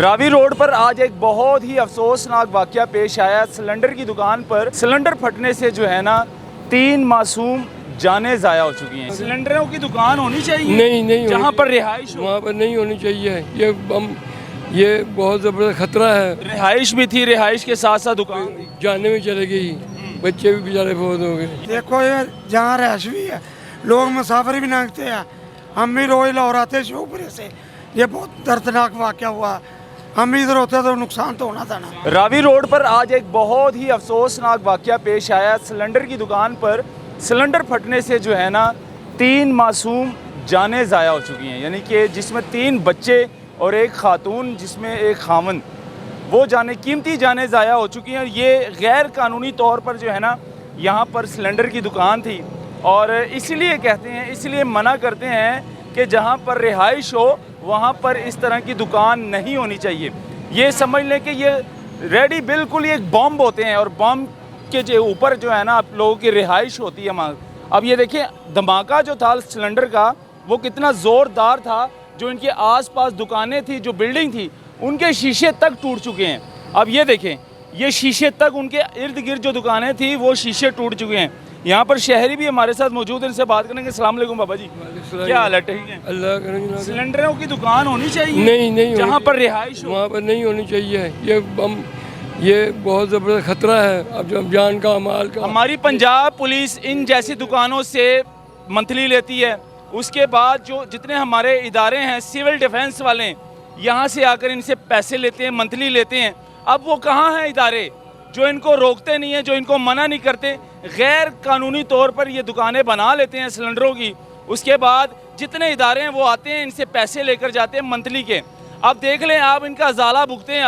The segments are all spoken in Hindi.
रावी रोड पर आज एक बहुत ही अफसोसनाक वाक़या पेश आया। सिलेंडर की दुकान पर सिलेंडर फटने से जो है ना 3 मासूम जानें ज़ाया हो चुकी हैं। सिलेंडरों की दुकान होनी चाहिए नहीं जहाँ पर रिहाइश हो, वहाँ पर नहीं होनी चाहिए। ये बहुत ज़बरदस्त खतरा है। रिहाइश भी थी, रिहाइश के साथ साथ दुकान थी। जाने में चले गई, बच्चे भी बेचारे बहुत हो गए। देखो ये जहाँ रहायश भी है, लोग मुसाफिर भी नागते हैं। हम भी रोज लाहौर आते शिवपुरे से, ये बहुत दर्दनाक वाक़या हुआ। हम भी इधर होते तो नुकसान तो होना था ना। रावी रोड पर आज एक बहुत ही अफसोसनाक वाक़या पेश आया। सिलेंडर की दुकान पर सिलेंडर फटने से जो है ना 3 मासूम जानें ज़ाया हो चुकी हैं, यानी कि जिसमें 3 बच्चे और एक खातून जिसमें एक खामन, वो जाने कीमती जानें ज़ाया हो चुकी हैं। ये गैर कानूनी तौर पर जो है ना यहाँ पर सिलेंडर की दुकान थी और इसलिए कहते हैं, इसलिए मना करते हैं कि जहाँ पर रिहाइश हो वहाँ पर इस तरह की दुकान नहीं होनी चाहिए। ये समझ लें कि ये रेडी बिल्कुल ये बॉम्ब होते हैं और बॉम्ब के जो ऊपर जो है ना आप लोगों की रिहाइश होती है वहाँ। अब ये देखिए धमाका जो था सिलेंडर का वो कितना ज़ोरदार था। जो इनके आसपास दुकानें थी, जो बिल्डिंग थी, उनके शीशे तक टूट चुके हैं। अब ये देखें, ये शीशे तक, उनके इर्द गिर्द जो दुकानें थी वो शीशे टूट चुके हैं। यहाँ पर शहरी भी हमारे साथ मौजूद हैं, इनसे बात करेंगे। अस्सलाम वालेकुम बाबा जी, क्या हाल है? ठीक है। अल्लाह का सिलेंडरों की दुकान होनी चाहिए नहीं जहाँ पर रिहाइश हो, वहाँ पर नहीं होनी चाहिए। ये बहुत ज़बरदस्त खतरा है। अब जो जान का माल का। हमारी पंजाब पुलिस इन जैसी दुकानों से मंथली लेती है। उसके बाद जो जितने हमारे इदारे हैं, सिविल डिफेंस वाले, यहाँ से आकर इनसे पैसे लेते हैं, मंथली लेते हैं। अब वो कहाँ हैं इदारे जो इनको रोकते नहीं हैं, जो इनको मना नहीं करते? गैर कानूनी तौर पर ये दुकानें बना लेते हैं सिलेंडरों की। उसके बाद जितने इदारे हैं वो आते हैं, इनसे पैसे लेकर जाते हैं मंथली के। अब देख लें आप, इनका ज़ाला भुगते हैं।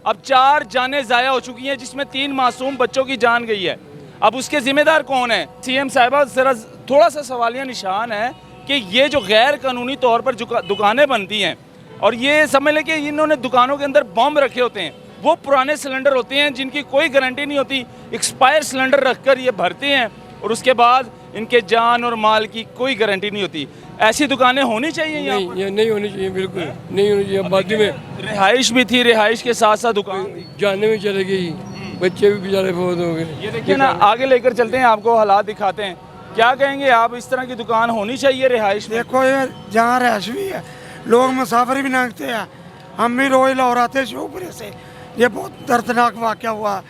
अब 4 जानें ज़ाया हो चुकी हैं, जिसमें 3 मासूम बच्चों की जान गई है। अब उसके ज़िम्मेदार कौन है? सीएम साहिबा, ज़रा थोड़ा सा सवालिया निशान है कि ये जो गैर कानूनी तौर पर दुकानें बनती हैं और ये समझ लें कि इन्होंने दुकानों के अंदर बम रखे होते हैं। वो पुराने सिलेंडर होते हैं जिनकी कोई गारंटी नहीं होती, एक्सपायर सिलेंडर रखकर ये भरते हैं और उसके बाद इनके जान और माल की कोई गारंटी नहीं होती। ऐसी दुकानें होनी चाहिए यहाँ पर? ये नहीं होनी चाहिए, बिल्कुल नहीं होनी चाहिए। आबादी में रिहाइश भी थी, रिहाइश के साथ साथ दुकान थी। जाने में चले गई, बच्चे भी बेचारे बहुत हो गए। ये देखिए ना, आगे लेकर चलते हैं, आपको हालात दिखाते हैं। क्या कहेंगे आप, इस तरह की दुकान होनी चाहिए रिहाइश? देखो ये जहाँ रहायश भी है, लोग मुसाफिर भी नागते हैं। हम भी रोज लाहौर आते शिवपुरे से, ये बहुत दर्दनाक वाक़या हुआ।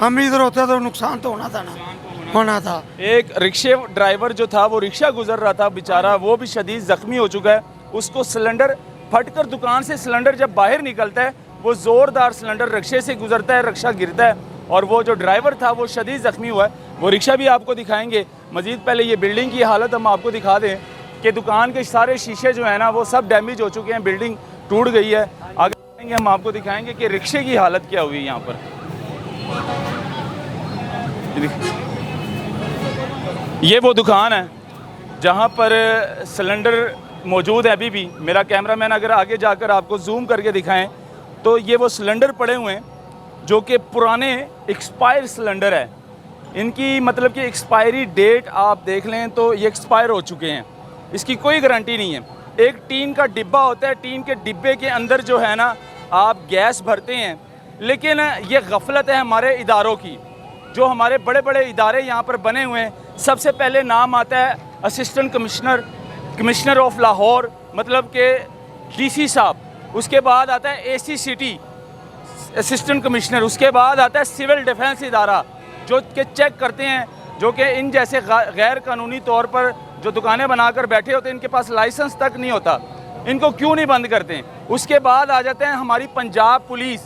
हम भी इधर होते तो नुकसान तो होना था ना, होना था। एक रिक्शे ड्राइवर जो था, वो रिक्शा गुजर रहा था बेचारा, वो भी शदीद ज़ख्मी हो चुका है। उसको सिलेंडर फटकर, दुकान से सिलेंडर जब बाहर निकलता है, वो ज़ोरदार सिलेंडर रिक्शे से गुजरता है, रिक्शा गिरता है और वो जो ड्राइवर था वो शदीद ज़ख्मी हुआ है। वो रिक्शा भी आपको दिखाएंगे। मज़ीद पहले ये बिल्डिंग की हालत हम आपको दिखा दें कि दुकान के सारे शीशे जो है ना वो सब डैमेज हो चुके हैं, बिल्डिंग टूट गई है। आगे हम आपको दिखाएंगे कि रिक्शे की हालत क्या हुई है यहाँ पर। ये वो दुकान है जहाँ पर सिलेंडर मौजूद है। अभी भी मेरा कैमरामैन अगर आगे जाकर आपको जूम करके दिखाएं तो ये वो सिलेंडर पड़े हुए हैं जो कि पुराने एक्सपायर सिलेंडर है। इनकी मतलब कि एक्सपायरी डेट आप देख लें तो ये एक्सपायर हो चुके हैं, इसकी कोई गारंटी नहीं है। एक टीन का डिब्बा होता है, टीन के डिब्बे के अंदर जो है ना आप गैस भरते हैं, लेकिन ये गफलत है हमारे इदारों की। जो हमारे बड़े बड़े इदारे यहाँ पर बने हुए हैं, सबसे पहले नाम आता है असिस्टेंट कमिश्नर ऑफ लाहौर, मतलब के डीसी साहब। उसके बाद आता है एसी सिटी असिस्टेंट कमिश्नर। उसके बाद आता है सिविल डिफेंस इदारा, जो कि चेक करते हैं, जो कि इन जैसे गैर कानूनी तौर पर जो दुकानें बनाकर बैठे होते हैं, इनके पास लाइसेंस तक नहीं होता, इनको क्यों नहीं बंद करते हैं। उसके बाद आ जाते हैं हमारी पंजाब पुलिस,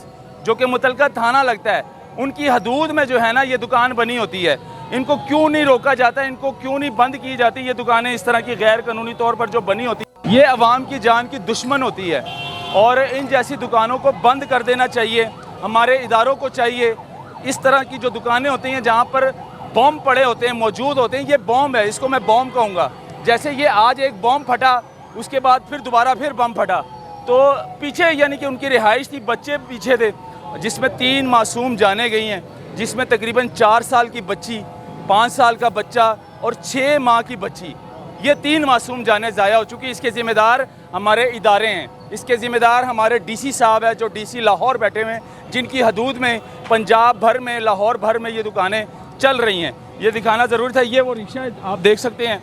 जो कि मुतलका थाना लगता है, उनकी हदूद में जो है ना ये दुकान बनी होती है। इनको क्यों नहीं रोका जाता, इनको क्यों नहीं बंद की जाती ये दुकानें इस तरह की गैर कानूनी तौर पर जो बनी होती है? ये अवाम की जान की दुश्मन होती है और इन जैसी दुकानों को बंद कर देना चाहिए। हमारे इदारों को चाहिए, इस तरह की जो दुकानें होती हैं जहाँ पर बॉम्ब पड़े होते हैं, मौजूद होते हैं, ये बॉम्ब है, इसको मैं बॉम्ब कहूँगा। जैसे ये आज एक बॉम्ब फटा, उसके बाद फिर दोबारा फिर बम फटा, तो पीछे यानी कि उनकी रिहाइश थी, बच्चे पीछे थे, जिसमें 3 मासूम जाने गई हैं, जिसमें तकरीबन 4 साल की बच्ची, 5 साल का बच्चा और 6 माह की बच्ची। ये 3 मासूम जानें ज़ाया हो चुकी। इसके ज़िम्मेदार हमारे इदारे हैं, इसके ज़िम्मेदार हमारे डीसी साहब हैं जो डीसी लाहौर बैठे हुए हैं, जिनकी हदूद में पंजाब भर में, लाहौर भर में ये दुकानें चल रही हैं। ये दिखाना ज़रूरी था। ये वो रिक्शा आप देख सकते हैं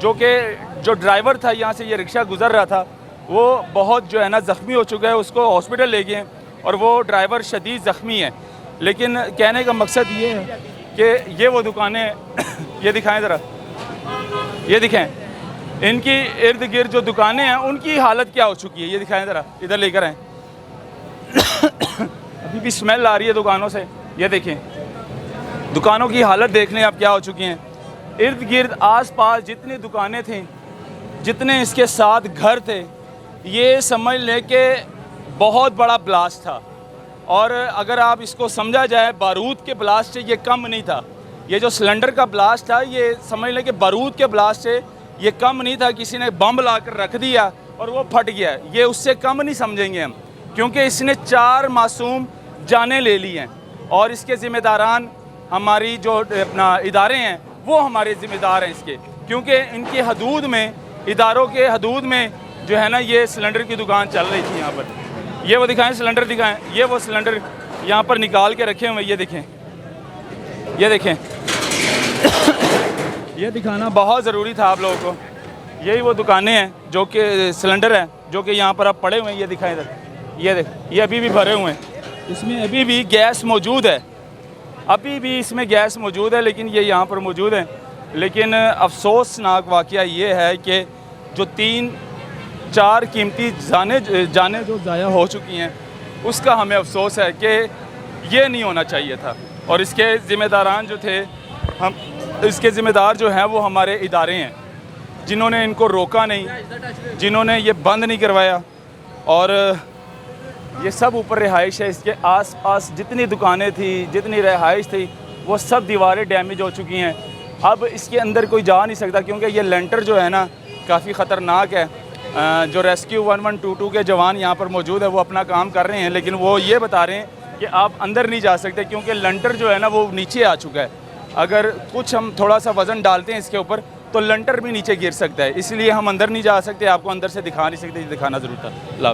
जो ड्राइवर था, यहाँ से ये रिक्शा गुज़र रहा था, वो बहुत जो है ना ज़ख्मी हो चुका है, उसको हॉस्पिटल ले गए हैं और वो ड्राइवर शदीद ज़ख्मी है। लेकिन कहने का मकसद ये है कि ये वो दुकानें ये दिखाएं ज़रा, ये दिखाएं, इनकी इर्द गिर्द जो दुकानें हैं उनकी हालत क्या हो चुकी है, ये दिखाएं ज़रा, इधर लेकर आएँ। अभी भी स्मेल आ रही है दुकानों से। ये देखें दुकानों की हालत देख लें आप क्या हो चुकी हैं। इर्द गिर्द आस पास जितनी दुकानें थीं, जितने इसके साथ घर थे, ये समझ लें कि बहुत बड़ा ब्लास्ट था। और अगर आप इसको समझा जाए बारूद के ब्लास्ट से ये कम नहीं था। ये जो सिलेंडर का ब्लास्ट था ये समझ लें कि बारूद के ब्लास्ट से ये कम नहीं था। किसी ने बम ला कर रख दिया और वो फट गया, ये उससे कम नहीं समझेंगे हम, क्योंकि इसने 4 मासूम जानें ले ली हैं। और इसके ज़िम्मेदारान हमारी जो अपना इदारे हैं वो हमारे ज़िम्मेदार हैं इसके, क्योंकि इनकी हदूद में, इदारों के हदूद में जो है ना ये सिलेंडर की दुकान चल रही थी यहाँ पर। ये वो दिखाएं, सिलेंडर दिखाएं, ये वो सिलेंडर यहाँ पर निकाल के रखे हुए, ये देखें, ये देखें। ये दिखाना बहुत ज़रूरी था आप लोगों को। यही वो दुकानें हैं जो कि सिलेंडर हैं जो कि यहाँ पर अब पड़े हुए हैं, ये दिखाएं इधर, ये देख, ये अभी भी भरे हुए हैं, इसमें अभी भी गैस मौजूद है, अभी भी इसमें गैस मौजूद है, लेकिन ये यहाँ पर मौजूद है। लेकिन अफसोसनाक वाक़या ये है कि जो 3-4 कीमती जानें जो ज़ाया हो चुकी हैं, उसका हमें अफसोस है कि ये नहीं होना चाहिए था। और इसके ज़िम्मेदारान जो थे, हम इसके ज़िम्मेदार जो हैं वो हमारे इदारे हैं, जिन्होंने इनको रोका नहीं, जिन्होंने ये बंद नहीं करवाया। और ये सब ऊपर रिहाइश है, इसके आसपास जितनी दुकानें थी, जितनी रिहाइश थी, वो सब दीवारें डैमेज हो चुकी हैं। अब इसके अंदर कोई जा नहीं सकता, क्योंकि ये लेंटर जो है ना काफ़ी ख़तरनाक है। जो रेस्क्यू 1122 के जवान यहाँ पर मौजूद है वो अपना काम कर रहे हैं, लेकिन वो ये बता रहे हैं कि आप अंदर नहीं जा सकते, क्योंकि लेंटर जो है ना वो नीचे आ चुका है। अगर कुछ हम थोड़ा सा वज़न डालते हैं इसके ऊपर तो लेंटर भी नीचे गिर सकता है, इसलिए हम अंदर नहीं जा सकते, आपको अंदर से दिखा नहीं सकते, दिखाना ज़रूर था।